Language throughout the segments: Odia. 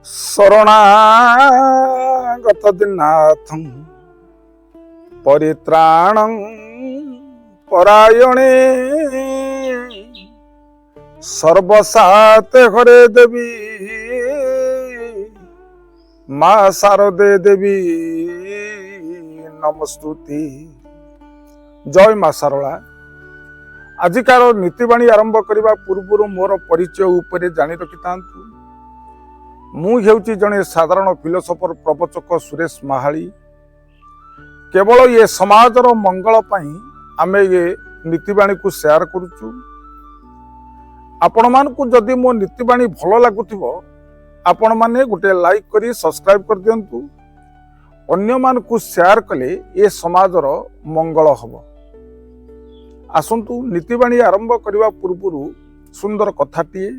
ଶରଣାଗତ ଦିନାଥଂ ପରିତ୍ରାଣଂ ପରାୟଣେ ସର୍ବସାତେ ଘରେ ଦେବୀ ମା ଶାରଦେ ଦେବୀ ନମସ୍ତୁତି। ଜୟ ମା ଶାରଳା। ଆଜିକାର ନୀତିବାଣୀ ଆରମ୍ଭ କରିବା ପୂର୍ବରୁ ମୋର ପରିଚୟ ଉପରେ ଜାଣି ରଖିଥାନ୍ତୁ। ମୁଁ ହେଉଛି ଜଣେ ସାଧାରଣ ଫିଲୋସଫର ପ୍ରବଚକ ସୁରେଶ ମାହାଳି। କେବଳ ଏ ସମାଜର ମଙ୍ଗଳ ପାଇଁ ଆମେ ଏ ନୀତିବାଣୀକୁ ସେୟାର କରୁଛୁ। ଆପଣମାନଙ୍କୁ ଯଦି ମୋ ନୀତିବାଣୀ ଭଲ ଲାଗୁଥିବ ଆପଣମାନେ ଗୋଟେ ଲାଇକ୍ କରି ସବସ୍କ୍ରାଇବ କରିଦିଅନ୍ତୁ। ଅନ୍ୟମାନଙ୍କୁ ସେୟାର କଲେ ଏ ସମାଜର ମଙ୍ଗଳ ହେବ। ଆସନ୍ତୁ ନୀତିବାଣୀ ଆରମ୍ଭ କରିବା ପୂର୍ବରୁ ସୁନ୍ଦର କଥାଟିଏ।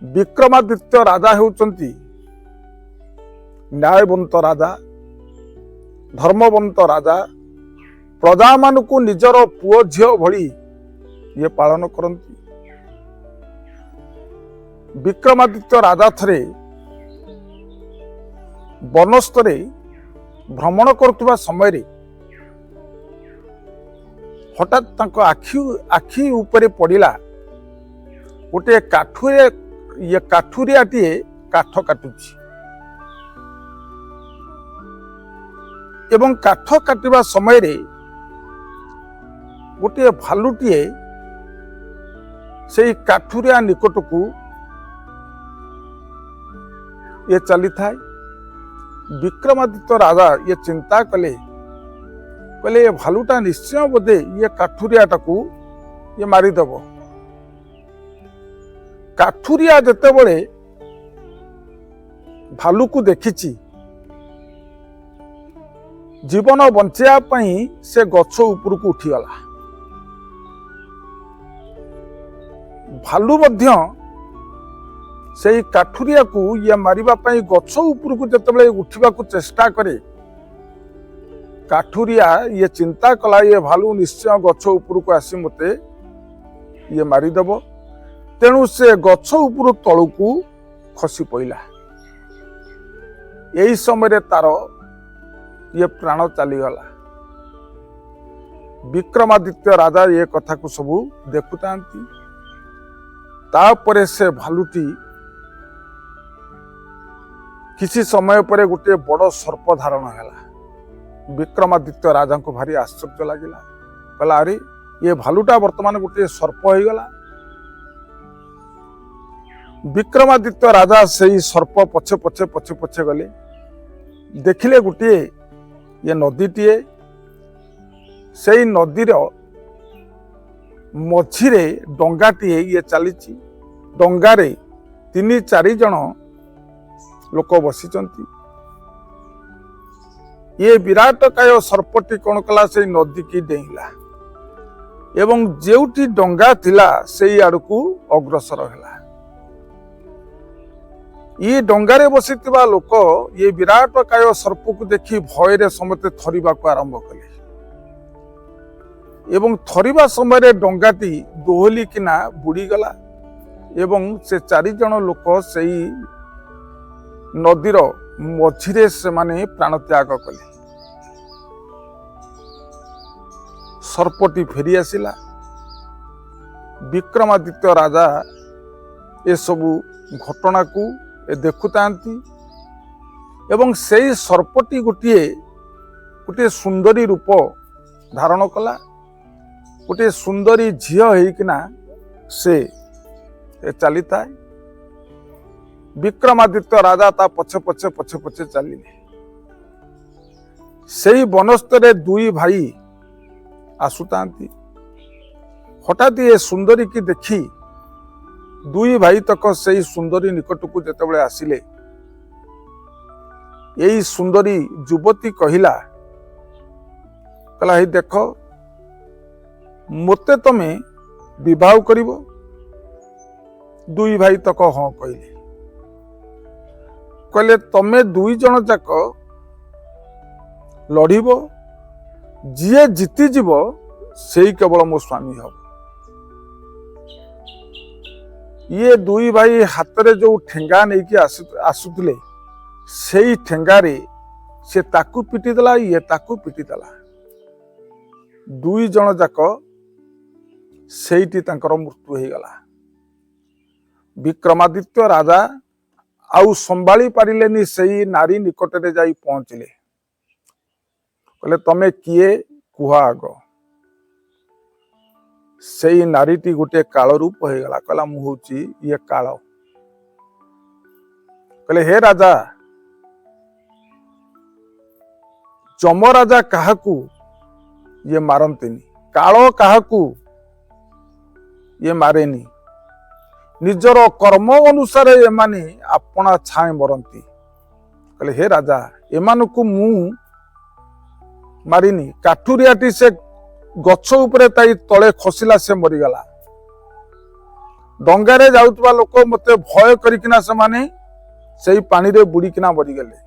ବିକ୍ରମାଦିତ୍ୟ ରାଜା ହେଉଛନ୍ତି ନ୍ୟାୟବନ୍ତ ରାଜା, ଧର୍ମବନ୍ତ ରାଜା। ପ୍ରଜାମାନଙ୍କୁ ନିଜର ପୁଅ ଝିଅ ଭଳି ଇଏ ପାଳନ କରନ୍ତି। ବିକ୍ରମାଦିତ୍ୟ ରାଜା ଥରେ ବନସ୍ତରେ ଭ୍ରମଣ କରୁଥିବା ସମୟରେ ହଠାତ୍ ତାଙ୍କ ଆଖି ଉପରେ ପଡ଼ିଲା ଗୋଟିଏ କାଠୁରିଆଟିଏ କାଠ କାଟୁଛି ଏବଂ କାଠ କାଟିବା ସମୟରେ ଗୋଟିଏ ଭାଲୁଟିଏ ସେଇ କାଠୁରିଆ ନିକଟକୁ ଇଏ ଚାଲିଥାଏ। ବିକ୍ରମାଦିତ୍ୟ ରାଜା ଇଏ ଚିନ୍ତା କଲେ ଏ ଭାଲୁଟା ନିଶ୍ଚୟ ବୋଧେ ଇଏ କାଠୁରିଆଟାକୁ ଇଏ ମାରିଦେବ। କାଠୁରିଆ ଯେତେବେଳେ ଭାଲୁକୁ ଦେଖିଛି ଜୀବନ ବଞ୍ଚାଇବା ପାଇଁ ସେ ଗଛ ଉପରକୁ ଉଠିଗଲା। ଭାଲୁ ମଧ୍ୟ ସେଇ କାଠୁରିଆକୁ ଇଏ ମାରିବା ପାଇଁ ଗଛ ଉପରକୁ ଯେତେବେଳେ ଉଠିବାକୁ ଚେଷ୍ଟା କରେ କାଠୁରିଆ ଇଏ ଚିନ୍ତା କଲା ଇଏ ଭାଲୁ ନିଶ୍ଚୟ ଗଛ ଉପରକୁ ଆସି ମୋତେ ଇଏ ମାରିଦେବ। ତେଣୁ ସେ ଗଛ ଉପରୁ ତଳକୁ ଖସି ପଡ଼ିଲା। ଏହି ସମୟରେ ତାର ଇଏ ପ୍ରାଣ ଚାଲିଗଲା। ବିକ୍ରମାଦିତ୍ୟ ରାଜା ଏ କଥାକୁ ସବୁ ଦେଖୁଥାନ୍ତି। ତାପରେ ସେ ଭାଲୁଟି କିଛି ସମୟ ପରେ ଗୋଟିଏ ବଡ଼ ସର୍ପ ଧାରଣ ହେଲା। ବିକ୍ରମାଦିତ୍ୟ ରାଜାଙ୍କୁ ଭାରି ଆଶ୍ଚର୍ଯ୍ୟ ଲାଗିଲା। କହିଲା ଆରେ ଇଏ ଭାଲୁଟା ବର୍ତ୍ତମାନ ଗୋଟିଏ ସର୍ପ ହେଇଗଲା। ବିକ୍ରମାଦିତ୍ୟ ରାଜା ସେଇ ସର୍ପ ପଛେ ପଛେ ଗଲେ। ଦେଖିଲେ ଗୋଟିଏ ଇଏ ନଦୀଟିଏ। ସେଇ ନଦୀର ମଝିରେ ଡଙ୍ଗାଟିଏ ଇଏ ଚାଲିଛି। ଡଙ୍ଗାରେ 3-4 ଜଣ ଲୋକ ବସିଛନ୍ତି। ଇଏ ବିରାଟକାୟ ସର୍ପଟି କ'ଣ କଲା ସେଇ ନଦୀକି ଡେଇଁଲା ଏବଂ ଯେଉଁଠି ଡଙ୍ଗା ଥିଲା ସେଇ ଆଡ଼କୁ ଅଗ୍ରସର ହେଲା। ଇଏ ଡଙ୍ଗାରେ ବସିଥିବା ଲୋକ ଇଏ ବିରାଟକାୟ ସର୍ପକୁ ଦେଖି ଭୟରେ ସମସ୍ତେ ଥରିବାକୁ ଆରମ୍ଭ କଲେ ଏବଂ ଥରିବା ସମୟରେ ଡଙ୍ଗାଟି ଦୋହଲିକିନା ବୁଡ଼ିଗଲା ଏବଂ ସେ 4 ଜଣ ଲୋକ ସେଇ ନଦୀର ମଝିରେ ସେମାନେ ପ୍ରାଣତ୍ୟାଗ କଲେ। ସର୍ପଟି ଫେରି ଆସିଲା। ବିକ୍ରମାଦିତ୍ୟ ରାଜା ଏସବୁ ଘଟଣାକୁ ଦେଖୁଥାନ୍ତି ଏବଂ ସେଇ ସର୍ପଟି ଗୋଟିଏ ସୁନ୍ଦରୀ ରୂପ ଧାରଣ କଲା। ଗୋଟିଏ ସୁନ୍ଦରୀ ଝିଅ ହେଇକିନା ସେ ଚାଲିଥାଏ। ବିକ୍ରମାଦିତ୍ୟ ରାଜା ତା ପଛେ ପଛେ ଚାଲିଲେ। ସେଇ ବନସ୍ତରେ 2 ଭାଇ ଆସୁଥାନ୍ତି। ହଠାତ୍ ଏ ସୁନ୍ଦରୀ କି ଦେଖି 2 ଭାଇ ତକ ସେଇ ସୁନ୍ଦରୀ ନିକଟକୁ ଯେତେବେଳେ ଆସିଲେ ଏଇ ସୁନ୍ଦରୀ ଯୁବତୀ କହିଲା ହେଇ ଦେଖ ମୋତେ ତମେ ବିବାହ କରିବ? 2 ଭାଇ ତକ ହଁ କହିଲେ ତମେ 2 ଜଣ ଯାକ ଲଢ଼ିବ, ଯିଏ ଜିତିଯିବ ସେଇ କେବଳ ମୋ ସ୍ୱାମୀ ହେବ। ये दुई भाई हाथ रे जो ठेंगा नहीं कि आसुले से ठेंगारे से ताकू पिटी देला ये ताकू पिटी देला दुई जन जाक सेठी तांकर मृत्यु हो गला। विक्रमादित्य राजा आउ संभाली पारिलेनी सेई नारी निकट रे जाई पहुंचले कहले तमे किए कुह आग सेई नारीटी गोटे काल रूप हो गला कहला मु होची ये काल कहले हे राजा जम राजा काहाकू ये मारंतीनी काल काहाकू ये मारेनी निजर कर्म अनुसार एमाने अपना छाए मरती कहले हे राजा एमानकु मु मारिनी काठुरियाटी से गछ उपरे ताई तले खसिला से मरीगला डंगारे जाउतबा लोक मते भय करिकिना से माने सेई पानी रे बुड़ीकिना मरीगले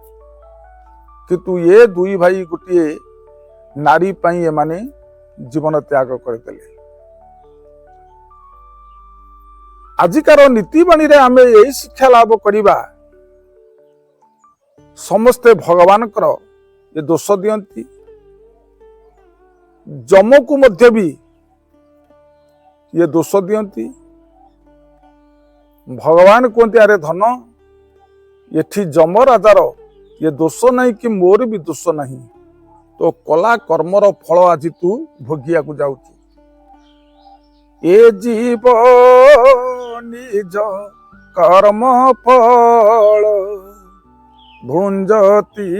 किंतु ये दुई भाई गोटे नारी पई एमाने जीवन त्याग करदेले। आजिकार नीतिबाणी रे आमे यही शिक्षा लाभ करिबा समस्ते भगवान ये दोष दियंती जम को मध्य भी ये दोष दियंती भगवान कहते अरे धन ये जम राजार ये दोष नहीं कि मोर भी दोष नहीं तो कला कर्मर फल आज तू भोगिया को जाऊ ए जीव निज कर्म फल भुंजती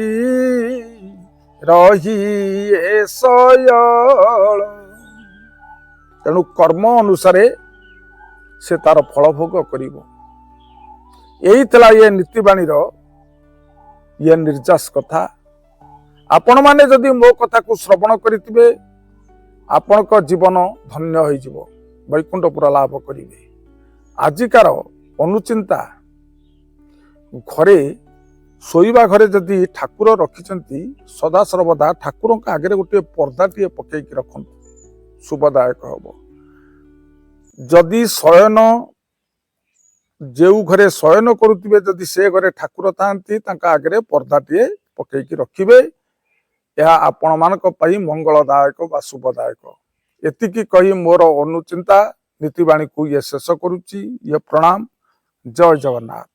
रही ए सयल तेणु कर्म अनुसार से तार फल भोग करिवो यही तला ये नीतिबाणी ये निर्जास कथा आपण माने जदि मो कथा को श्रवण करितिबे आपनक जीवन धन्य होई जिवो वैकुंठपुर लाभ करिवे। आजिकार अनुचिंता घरे शोइबा घरे जदि ठाकुर रखिचंती सदा सर्वदा ठाकुर आगे गोटे पर्दाटीए पकईकी रखंतु शुभदायक हब। जदि शयन जेउ घरे शयन करुथिबे जदि से घरे ठाकुर थांती तांका आगे पर्दाटीए पकईकी रखिबे यह आपण मानक पई मंगलदायक बा शुभदायक। एतिकी कही मोर अनुचिंता नीतिबाणी को ये शेष करुच्ची ये प्रणाम। जय जगन्नाथ।